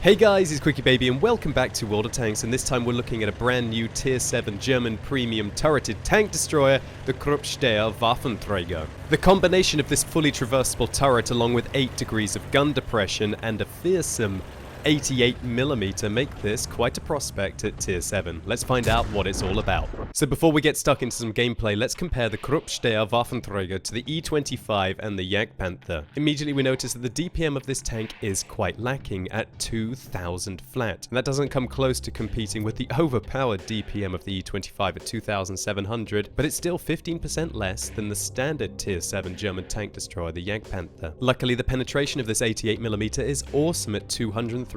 Hey guys, it's Quickie Baby and welcome back to World of Tanks, and this time we're looking at a brand new Tier 7 German premium turreted tank destroyer, the Kruppstaeher Waffenträger. The combination of this fully traversable turret along with 8 degrees of gun depression and a fearsome 88mm make this quite a prospect at Tier 7. Let's find out what it's all about. So before we get stuck into some gameplay, let's compare the Kruppstaeher Waffenträger to the E25 and the Jagdpanther. Immediately we notice that the DPM of this tank is quite lacking at 2000 flat. And that doesn't come close to competing with the overpowered DPM of the E25 at 2700, but it's still 15% less than the standard Tier 7 German tank destroyer, the Jagdpanther. Luckily, the penetration of this 88mm is awesome at 203mm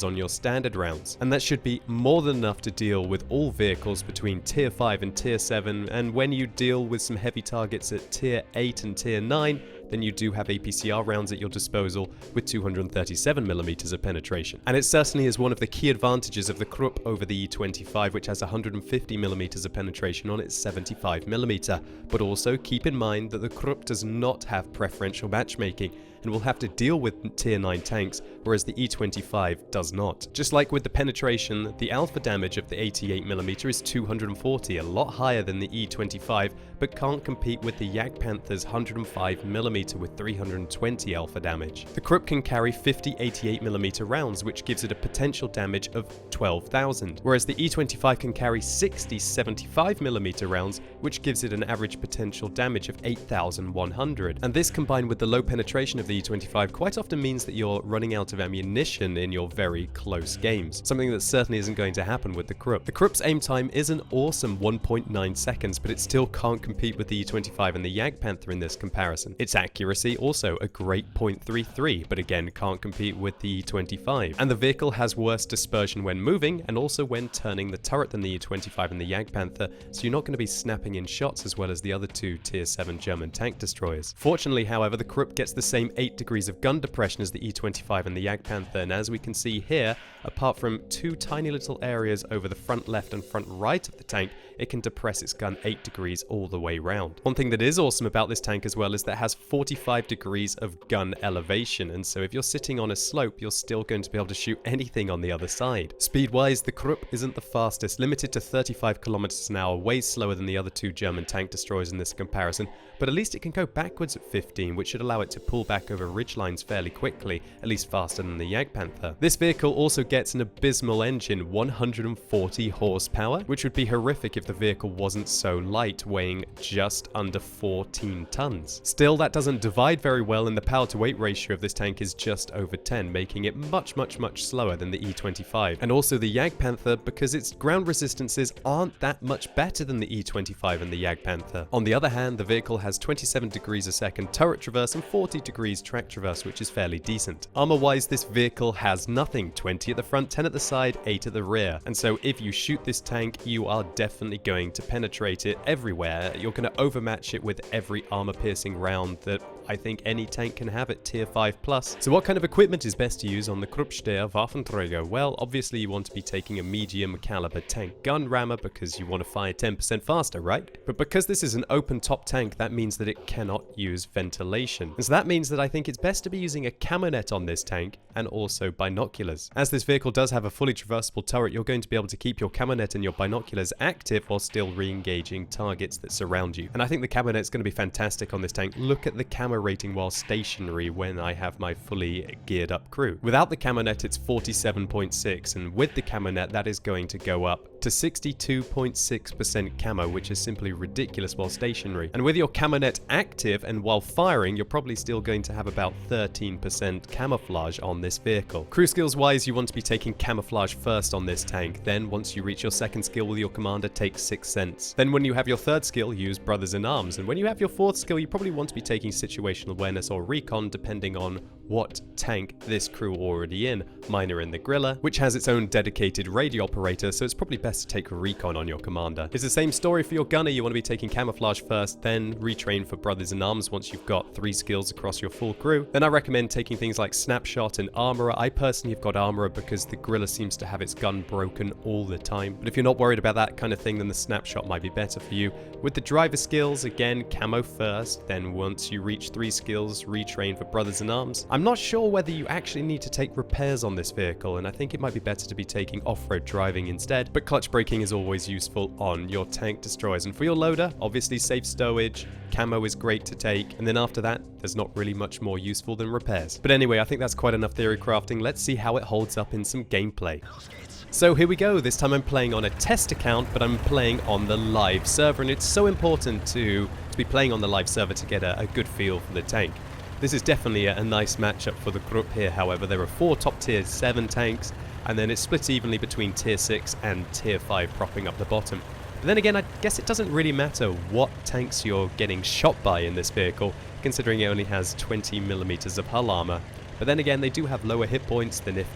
on your standard rounds, and that should be more than enough to deal with all vehicles between Tier 5 and Tier 7, and when you deal with some heavy targets at Tier 8 and Tier 9, then you do have APCR rounds at your disposal with 237mm of penetration. And it certainly is one of the key advantages of the Krupp over the E25, which has 150mm of penetration on its 75mm. But also keep in mind that the Krupp does not have preferential matchmaking and will have to deal with Tier 9 tanks, whereas the E25 does not. Just like with the penetration, the alpha damage of the 88mm is 240, a lot higher than the E25, but can't compete with the Jagdpanther's 105mm with 320 alpha damage. The Krupp can carry 50 88mm rounds, which gives it a potential damage of 12,000, whereas the E25 can carry 60 75mm rounds, which gives it an average potential damage of 8,100. And this, combined with the low penetration of the E25, quite often means that you're running out of ammunition in your very close games, something that certainly isn't going to happen with the Krupp. The Krupp's aim time is an awesome 1.9 seconds, but it still can't compete with the E25 and the Jagdpanther in this comparison. Its accuracy also a great 0.33, but again can't compete with the E25. And the vehicle has worse dispersion when moving and also when turning the turret than the E25 and the Jagdpanther, so you're not going to be snapping in shots as well as the other two Tier 7 German tank destroyers. Fortunately, however, the Krupp gets the same 8 degrees of gun depression as the E25 and the Jagdpanther, and as we can see here, apart from two tiny little areas over the front left and front right of the tank, it can depress its gun 8 degrees all the way round. One thing that is awesome about this tank as well is that it has 45 degrees of gun elevation, and so if you're sitting on a slope, you're still going to be able to shoot anything on the other side. Speed-wise, the Krupp isn't the fastest, limited to 35 kilometers an hour, way slower than the other two German tank destroyers in this comparison, but at least it can go backwards at 15, which should allow it to pull back over ridgelines fairly quickly, at least faster than the Jagdpanther. This vehicle also gets an abysmal engine, 140 horsepower, which would be horrific if the vehicle wasn't so light, weighing just under 14 tons. Still, that doesn't divide very well, and the power to weight ratio of this tank is just over 10, making it much slower than the E25. And also the Jagdpanther, because its ground resistances aren't that much better than the E25 and the Jagdpanther. On the other hand, the vehicle has 27 degrees a second turret traverse and 40 degrees track traverse, which is fairly decent. Armor-wise, this vehicle has nothing, 20 at the front, 10 at the side, 8 at the rear. And so if you shoot this tank, you are definitely going to penetrate it everywhere. You're going to overmatch it with every armor-piercing round that I think any tank can have at Tier 5+. So what kind of equipment is best to use on the Kruppstaeher Waffenträger? Well, obviously you want to be taking a medium caliber tank gun rammer because you want to fire 10% faster, right? But because this is an open top tank, that means that it cannot use ventilation. And so that means that I think it's best to be using a camo net on this tank and also binoculars. As this vehicle does have a fully traversable turret, you're going to be able to keep your camo net and your binoculars active while still re-engaging targets that surround you. And I think the camo net's going to be fantastic on this tank. Look at the camo rating while stationary when I have my fully geared up crew. Without the camo net, it's 47.6, and with the camo net, that is going to go up to 62.6% camo, which is simply ridiculous while stationary. And with your camo net active and while firing, you're probably still going to have about 13% camouflage on this vehicle. Crew skills wise, you want to be taking camouflage first on this tank. Then once you reach your second skill with your commander, take 6 Sense. Then when you have your third skill, use Brothers in Arms. And when you have your fourth skill, you probably want to be taking situational awareness or recon, depending on what tank this crew are already in. Mine are in the Griller, which has its own dedicated radio operator, so it's probably best to take recon on your commander. It's the same story for your gunner. You want to be taking camouflage first, then retrain for Brothers in Arms once you've got 3 skills across your full crew. Then I recommend taking things like Snapshot and Armorer. I personally have got Armorer because the Griller seems to have its gun broken all the time. But if you're not worried about that kind of thing, then the Snapshot might be better for you. With the driver skills, again, camo first, then once you reach 3 skills, retrain for Brothers in Arms. I'm not sure whether you actually need to take repairs on this vehicle, and I think it might be better to be taking off-road driving instead, but clutch braking is always useful on your tank destroyers. And for your loader, obviously safe stowage, camo is great to take, and then after that, there's not really much more useful than repairs. But anyway, I think that's quite enough theory crafting. Let's see how it holds up in some gameplay. So here we go. This time I'm playing on a test account, but I'm playing on the live server, and it's so important to be playing on the live server to get a good feel for the tank. This is definitely a nice matchup for the Krupp here. However, there are 4 top tier 7 tanks, and then it's split evenly between tier 6 and tier 5 propping up the bottom. But then again, I guess it doesn't really matter what tanks you're getting shot by in this vehicle, considering it only has 20mm of hull armor. But then again, they do have lower hit points than if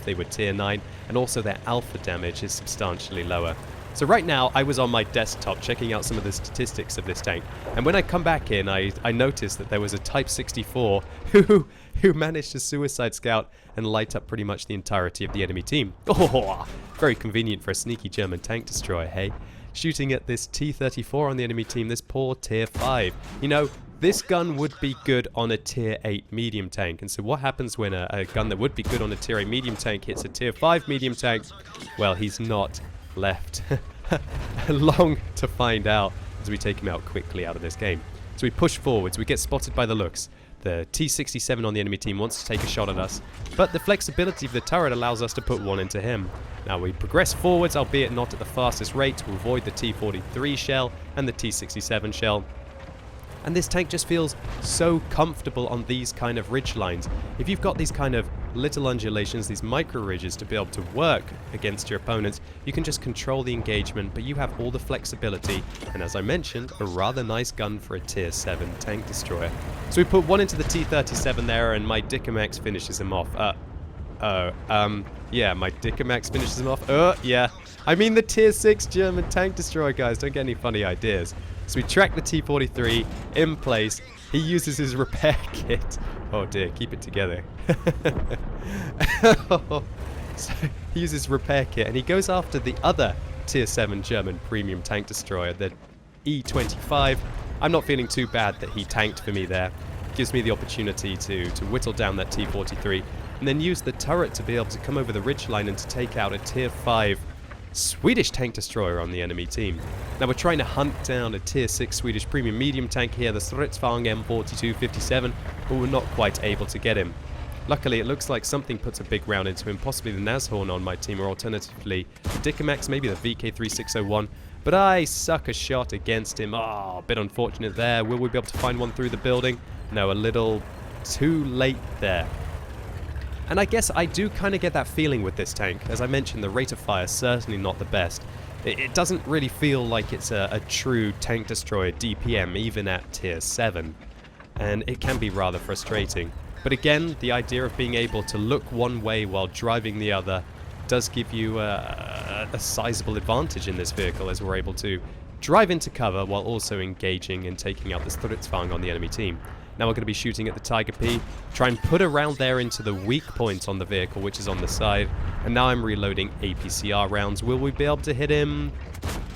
they were tier 9, and also their alpha damage is substantially lower. So right now, I was on my desktop checking out some of the statistics of this tank, and when I come back in, I noticed that there was a Type 64 who managed to suicide scout and light up pretty much the entirety of the enemy team. Oh, very convenient for a sneaky German tank destroyer, hey? Shooting at this T-34 on the enemy team, this poor tier 5. You know, this gun would be good on a tier 8 medium tank, and so what happens when a gun that would be good on a tier 8 medium tank hits a tier 5 medium tank? Well, he's not left long to find out as we take him out quickly out of this game. So we push forwards, we get spotted by the looks. The T-67 on the enemy team wants to take a shot at us, but the flexibility of the turret allows us to put one into him. Now we progress forwards, albeit not at the fastest rate, to avoid the T-43 shell and the T-67 shell. And this tank just feels so comfortable on these kind of ridge lines. If you've got these kind of little undulations, these micro ridges to be able to work against your opponents, you can just control the engagement, but you have all the flexibility, and as I mentioned, a rather nice gun for a tier 7 tank destroyer. So we put one into the T-37 there, and my Dickomax finishes him off. Yeah, my Dickomax finishes him off. Yeah. I mean the tier 6 German tank destroyer, guys. Don't get any funny ideas. So we track the T-43 in place. He uses his repair kit. Oh dear, keep it together. So he uses repair kit and he goes after the other tier 7 German premium tank destroyer, the E-25. I'm not feeling too bad that he tanked for me there. Gives me the opportunity to whittle down that T-43 and then use the turret to be able to come over the ridgeline and to take out a tier 5 Swedish tank destroyer on the enemy team. Now we're trying to hunt down a tier 6 Swedish premium medium tank here, the Stridsvagn M4257, but we're not quite able to get him. Luckily it looks like something puts a big round into him, possibly the Nashorn on my team, or alternatively the Dickomax, maybe the VK3601, but I suck a shot against him. Oh, a bit unfortunate there. Will we be able to find one through the building? No, a little too late there. And I guess I do kind of get that feeling with this tank. As I mentioned, the rate of fire is certainly not the best. It doesn't really feel like it's a true tank destroyer DPM, even at tier 7. And it can be rather frustrating. But again, the idea of being able to look one way while driving the other does give you a sizable advantage in this vehicle, as we're able to drive into cover while also engaging and taking out the Stridsvagn on the enemy team. Now we're going to be shooting at the Tiger P, try and put a round there into the weak point on the vehicle, which is on the side. And now I'm reloading APCR rounds. Will we be able to hit him?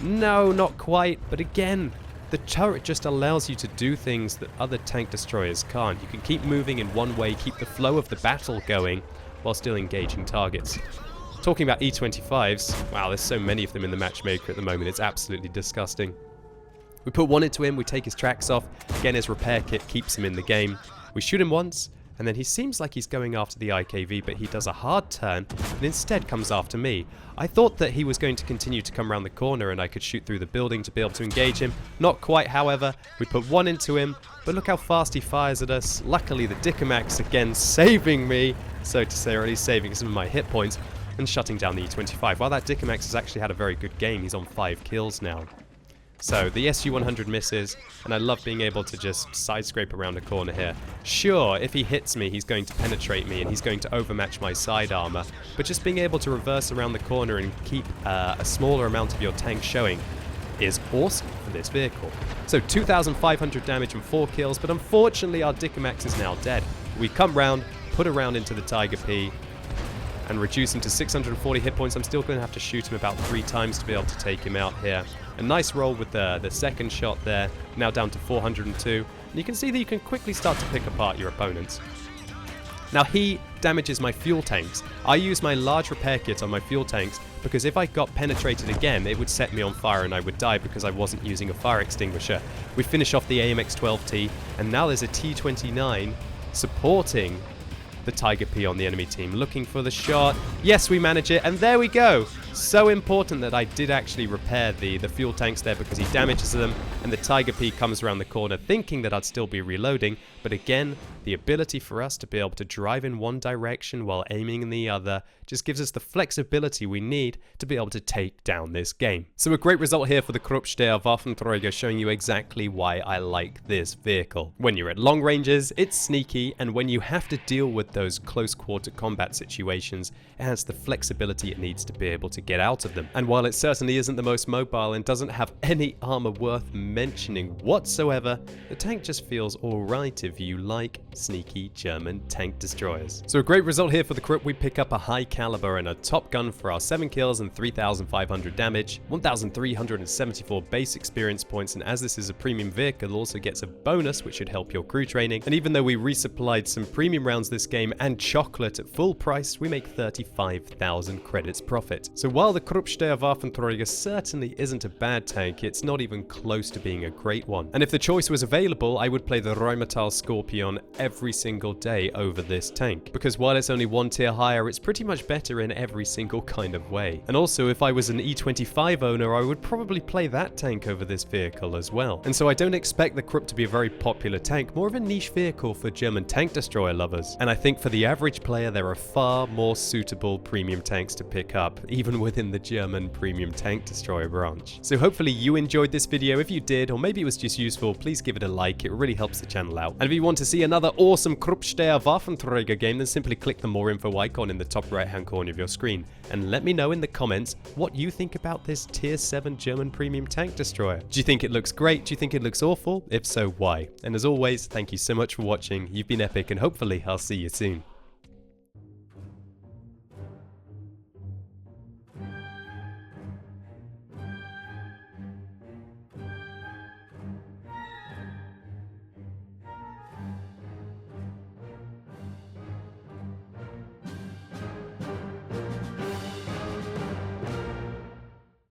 No, not quite. But again, the turret just allows you to do things that other tank destroyers can't. You can keep moving in one way, keep the flow of the battle going, while still engaging targets. Talking about E-25s, wow, there's so many of them in the matchmaker at the moment. It's absolutely disgusting. We put one into him, we take his tracks off. Again, his repair kit keeps him in the game. We shoot him once, and then he seems like he's going after the IKV, but he does a hard turn and instead comes after me. I thought that he was going to continue to come around the corner and I could shoot through the building to be able to engage him. Not quite, however. We put one into him, but look how fast he fires at us. Luckily, the Dickomax again saving me, so to say, or at least saving some of my hit points, and shutting down the E-25. While that Dickomax has actually had a very good game, he's on 5 kills now. So the SU-100 misses, and I love being able to just side scrape around a corner here. Sure, if he hits me, he's going to penetrate me and he's going to overmatch my side armor, but just being able to reverse around the corner and keep a smaller amount of your tank showing is awesome for this vehicle. So 2,500 damage and 4 kills, but unfortunately our Dickomax is now dead. We come round, put a round into the Tiger P, and reduce him to 640 hit points. I'm still going to have to shoot him about 3 times to be able to take him out here. A nice roll with the second shot there, now down to 402. And you can see that you can quickly start to pick apart your opponents. Now he damages my fuel tanks. I use my large repair kit on my fuel tanks because if I got penetrated again, it would set me on fire and I would die because I wasn't using a fire extinguisher. We finish off the AMX-12T, and now there's a T-29 supporting the Tiger P on the enemy team, looking for the shot. Yes, we manage it, and there we go. So important that I did actually repair the fuel tanks there because he damages them, and the Tiger P comes around the corner thinking that I'd still be reloading, but again, the ability for us to be able to drive in one direction while aiming in the other just gives us the flexibility we need to be able to take down this game. So a great result here for the Kruppstader Waffenträger, showing you exactly why I like this vehicle. When you're at long ranges, it's sneaky, and when you have to deal with those close quarter combat situations, it has the flexibility it needs to be able to get out of them. And while it certainly isn't the most mobile and doesn't have any armor worth mentioning whatsoever, the tank just feels alright if you like sneaky German tank destroyers. So a great result here for the Krupp. We pick up a high caliber and a top gun for our 7 kills and 3,500 damage, 1,374 base experience points, and as this is a premium vehicle, also gets a bonus which should help your crew training. And even though we resupplied some premium rounds this game and chocolate at full price, we make 35,000 credits profit. So while the Kruppstader Waffenträger certainly isn't a bad tank, it's not even close to being a great one. And if the choice was available, I would play the Rheinmetall Scorpion every single day over this tank, because while it's only one tier higher, it's pretty much better in every single kind of way. And also, if I was an E25 owner, I would probably play that tank over this vehicle as well. And so I don't expect the Krupp to be a very popular tank, more of a niche vehicle for German tank destroyer lovers. And I think for the average player, there are far more suitable premium tanks to pick up, even within the German premium tank destroyer branch. So hopefully you enjoyed this video. If you did, or maybe it was just useful, please give it a like. It really helps the channel out. And if you want to see another awesome Kruppstader Waffenträger game, then simply click the more info icon in the top right hand corner of your screen and let me know in the comments what you think about this tier 7 German premium tank destroyer. Do you think it looks great? Do you think it looks awful? If so, why? And as always, thank you so much for watching. You've been epic, and hopefully I'll see you soon.